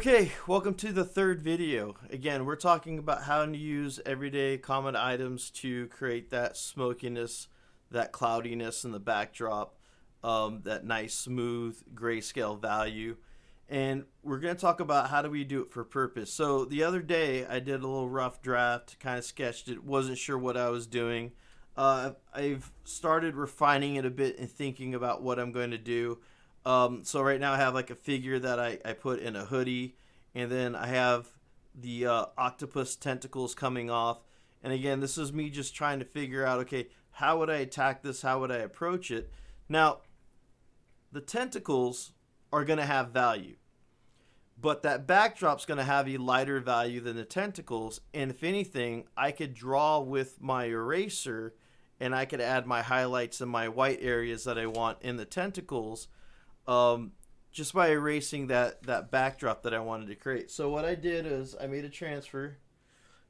Okay, welcome to the third video. Again, we're talking about how to use everyday common items to create that smokiness, that cloudiness in the backdrop, that nice smooth grayscale value. And we're going to talk about how do we do it for purpose. So the other day I did a little rough draft, kind of sketched it, wasn't sure what I was doing. I've started refining it a bit and thinking about what I'm going to do. So right now I have like a figure that I put in a hoodie, and then I have the octopus tentacles coming off. And again, this is me just trying to figure out, okay, how would I attack this? How would I approach it? Now, the tentacles are going to have value, but that backdrop's going to have a lighter value than the tentacles. And if anything, I could draw with my eraser, and I could add my highlights and my white areas that I want in the tentacles, just by erasing that backdrop that I wanted to create. So what I did is I made a transfer.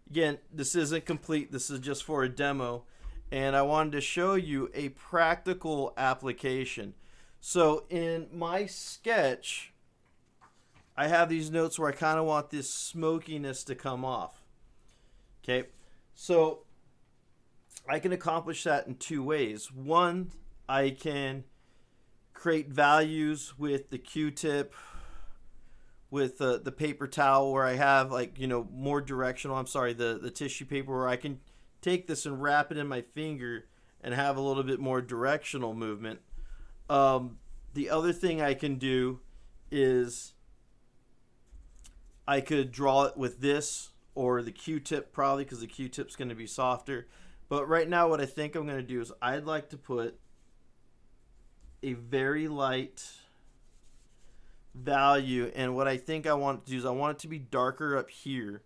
Again, this isn't complete. This is just for a demo. And I wanted to show you a practical application. So in my sketch, I have these notes where I kind of want this smokiness to come off. Okay, so I can accomplish that in two ways. One, I can create values with the Q-tip, with the paper towel, where I have more directional, the tissue paper, where I can take this and wrap it in my finger and have a little bit more directional movement. The other thing I can do is I could draw it with this or the Q-tip, probably, because the Q-tip's going to be softer. But right now what I think I'm going to do is I'd like to put a very light value, and what I think I want to do is I want it to be darker up here,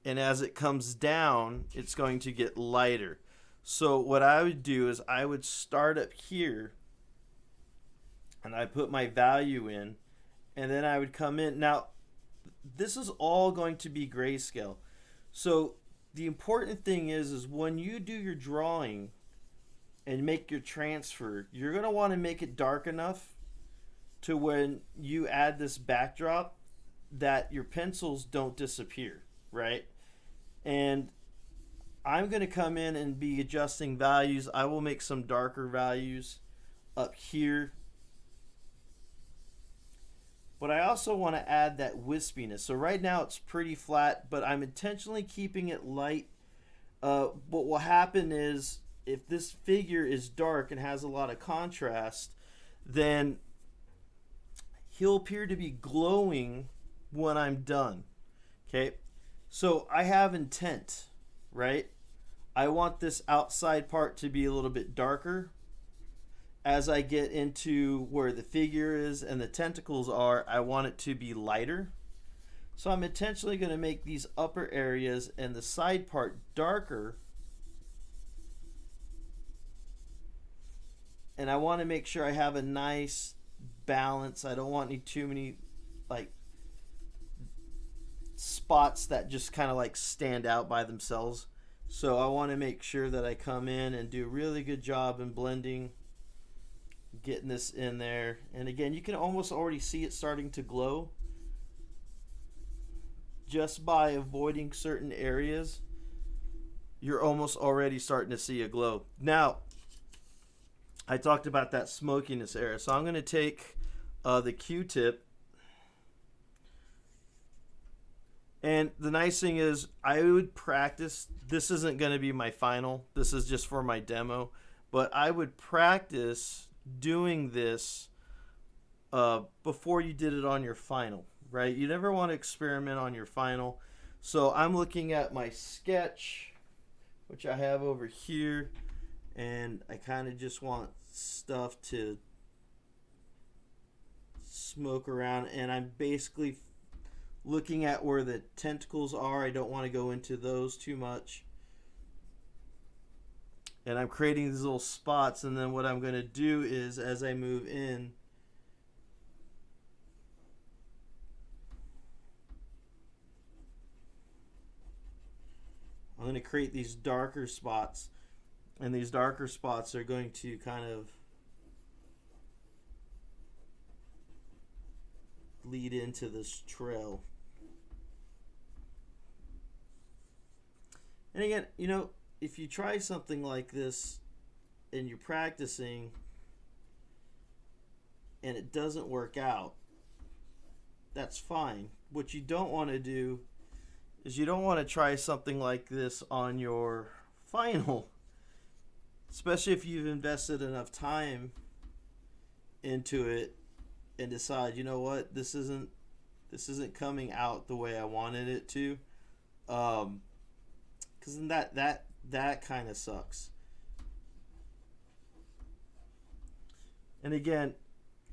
and as it comes down it's going to get lighter. So what I would do is I would start up here and I put my value in, and then I would come in. Now this is all going to be grayscale, so the important thing is when you do your drawing and make your transfer, you're going to want to make it dark enough to when you add this backdrop that your pencils don't disappear, right? And I'm going to come in and be adjusting values. I will make some darker values up here. But I also want to add that wispiness. So right now it's pretty flat, but I'm intentionally keeping it light. What will happen is, if this figure is dark and has a lot of contrast, then he'll appear to be glowing when I'm done. Okay, so I have intent, right? I want this outside part to be a little bit darker. As I get into where the figure is and the tentacles are, I want it to be lighter. So I'm intentionally going to make these upper areas and the side part darker. And I want to make sure I have a nice balance. I don't want too many spots that just kind of stand out by themselves. So I want to make sure that I come in and do a really good job in blending, getting this in there. And again, you can almost already see it starting to glow just by avoiding certain areas. You're almost already starting to see a glow. Now, I talked about that smokiness area, so I'm going to take the Q-tip, and the nice thing is I would practice. This isn't going to be my final, this is just for my demo, but I would practice doing this before you did it on your final, right? You never want to experiment on your final. So I'm looking at my sketch, which I have over here, and I kind of just want stuff to smoke around, and I'm basically looking at where the tentacles are. I don't want to go into those too much, and I'm creating these little spots. And then what I'm going to do is, as I move in, I'm going to create these darker spots. And these darker spots are going to kind of lead into this trail. And again, you know, if you try something like this and you're practicing and it doesn't work out, that's fine. What you don't want to do is you don't want to try something like this on your final, especially if you've invested enough time into it and decide, you know what, this isn't coming out the way I wanted it to, because then that kind of sucks. And again,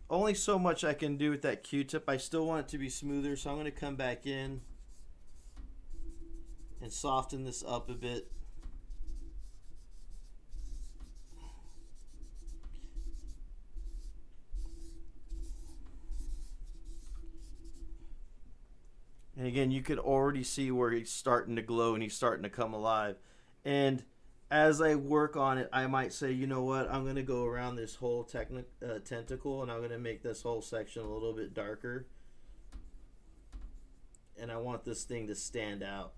only so much I can do with that Q-tip. I still want it to be smoother, so I'm going to come back in and soften this up a bit. And again, you could already see where he's starting to glow and he's starting to come alive. And as I work on it, I might say, you know what, I'm going to go around this whole tentacle and I'm going to make this whole section a little bit darker. And I want this thing to stand out.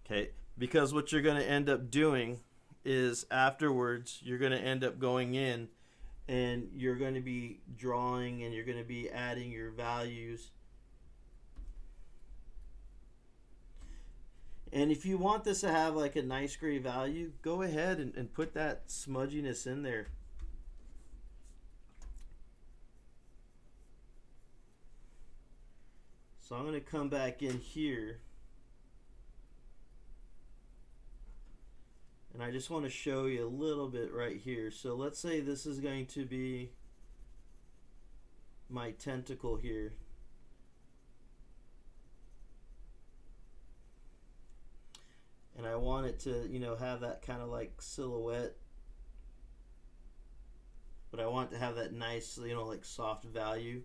Okay, because what you're going to end up doing is afterwards, you're going to end up going in and you're going to be drawing and you're going to be adding your values. And if you want this to have like a nice gray value, go ahead and put that smudginess in there. So I'm going to come back in here. And I just want to show you a little bit right here. So let's say this is going to be my tentacle here. And I want it to, you know, have that kind of like silhouette. But I want it to have that nice, you know, like soft value.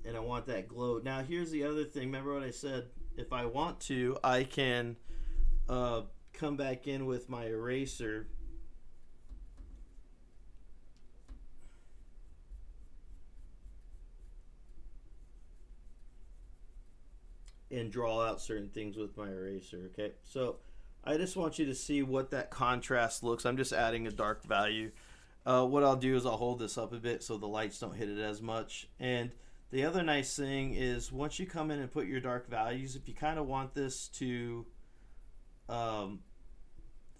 And I want that glow. Now here's the other thing. Remember what I said? If I want to, I can come back in with my eraser and draw out certain things with my eraser. Okay, so I just want you to see what that contrast looks. I'm just adding a dark value. What I'll do is I'll hold this up a bit so the lights don't hit it as much. And the other nice thing is once you come in and put your dark values, if you kind of want this to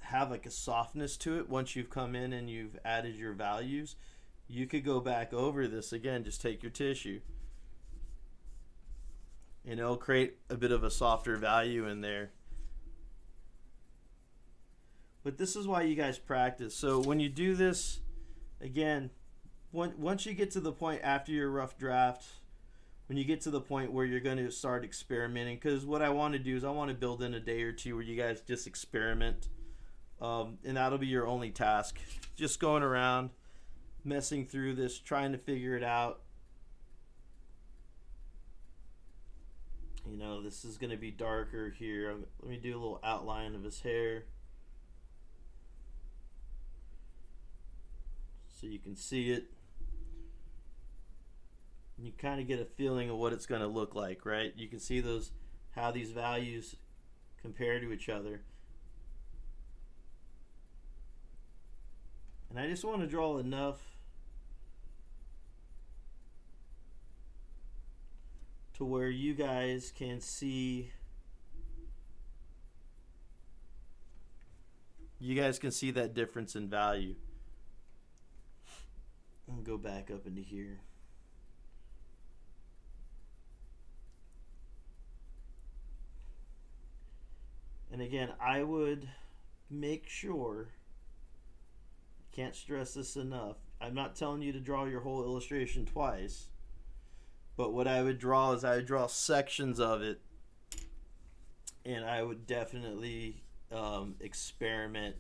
have like a softness to it, once you've come in and you've added your values, you could go back over this again. Just take your tissue and it'll create a bit of a softer value in there. But this is why you guys practice. So when you do this, again, once you get to the point after your rough draft, when you get to the point where you're going to start experimenting, because what I want to do is I want to build in a day or two where you guys just experiment. And that'll be your only task. Just going around, messing through this, trying to figure it out. You know, this is going to be darker here. Let me do a little outline of his hair, so you can see it. And you kind of get a feeling of what it's going to look like, right? You can see those, how these values compare to each other. And I just want to draw enough to where you guys can see, that difference in value. I'll go back up into here. And again, I would make sure, can't stress this enough, I'm not telling you to draw your whole illustration twice, but what I would draw is I would draw sections of it, and I would definitely experiment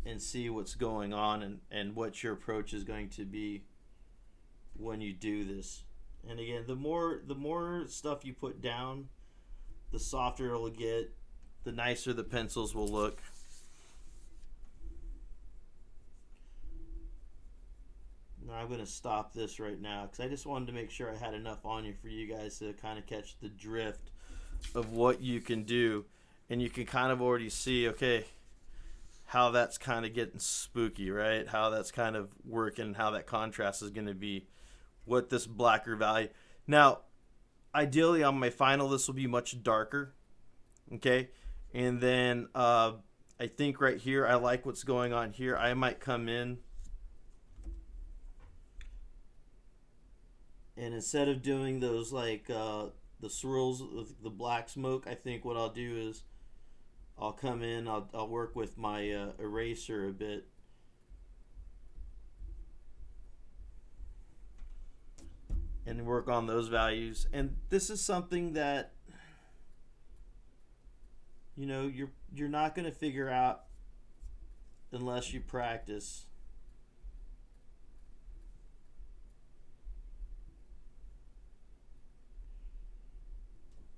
and see what's going on and what your approach is going to be when you do this. And again, the more stuff you put down, the softer it'll get, the nicer the pencils will look. I'm going to stop this right now because I just wanted to make sure I had enough on you for you guys to kind of catch the drift of what you can do. And you can kind of already see, okay, how that's kind of getting spooky, right? How that's kind of working, how that contrast is going to be, what this blacker value. Now, ideally on my final, this will be much darker, okay? And then I think right here, I like what's going on here. I might come in, and instead of doing those like the swirls with the black smoke, I think what I'll do is I'll come in, I'll work with my eraser a bit. And work on those values. And this is something that, you know, you're not going to figure out unless you practice.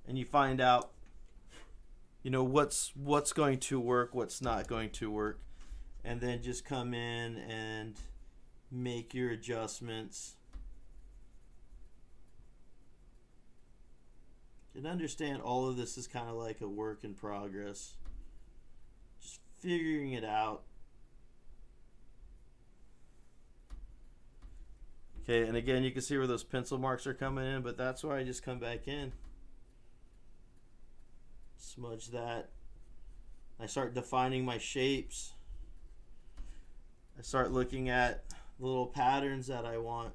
And you find out, you know, what's going to work, what's not going to work, and then just come in and make your adjustments. And understand all of this is kind of like a work in progress. Just figuring it out. Okay, and again, you can see where those pencil marks are coming in, but that's where I just come back in. Smudge that. I start defining my shapes. I start looking at the little patterns that I want.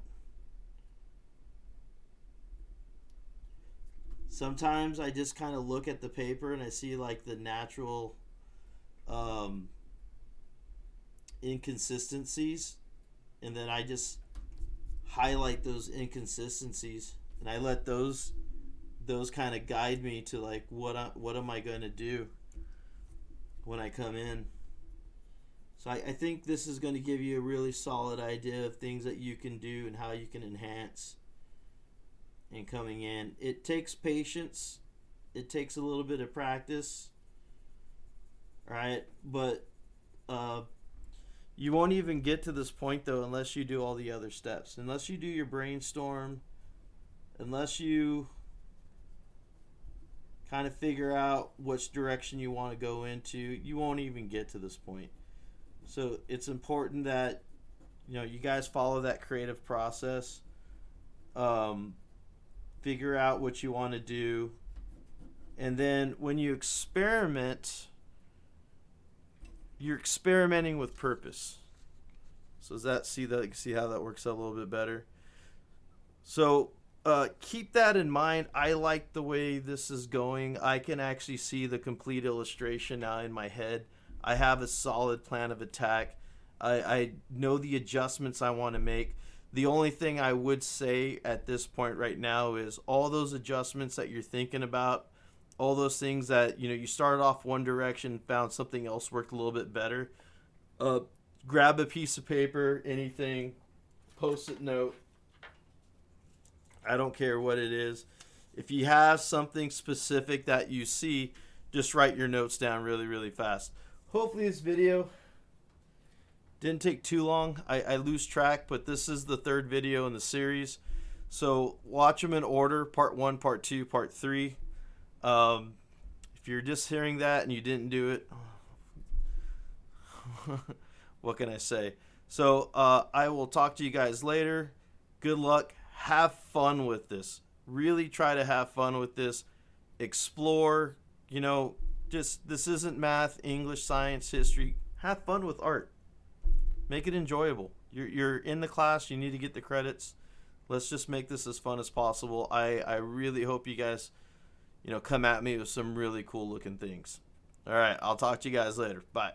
Sometimes I just kind of look at the paper and I see like the natural inconsistencies, and then I just highlight those inconsistencies, and I let those kind of guide me to like what am I going to do when I come in. So I think this is going to give you a really solid idea of things that you can do and how you can enhance and coming in. It takes patience. It takes a little bit of practice. Right? But you won't even get to this point though unless you do all the other steps. Unless you do your brainstorm. Unless you kind of figure out which direction you want to go into, you won't even get to this point. So it's important that, you know, you guys follow that creative process. Figure out what you want to do, and then when you experiment, you're experimenting with purpose. So does that see how that works out a little bit better? So keep that in mind. I like the way this is going. I can actually see the complete illustration now in my head. I have a solid plan of attack. I know the adjustments I want to make. The only thing I would say at this point right now is all those adjustments that you're thinking about, all those things that, you know, you started off one direction, found something else worked a little bit better. Grab a piece of paper, anything, post-it note. I don't care what it is. If you have something specific that you see, just write your notes down really, really fast. Hopefully this video didn't take too long. I lose track, but this is the third video in the series. So watch them in order, part 1, part 2, part 3. If you're just hearing that and you didn't do it, what can I say? So I will talk to you guys later. Good luck. Have fun with this. Really try to have fun with this. Explore, you know, just this isn't math, English, science, history. Have fun with art. Make it enjoyable. You're in the class. You need to get the credits. Let's just make this as fun as possible. I really hope you guys, you know, come at me with some really cool looking things. All right. I'll talk to you guys later. Bye.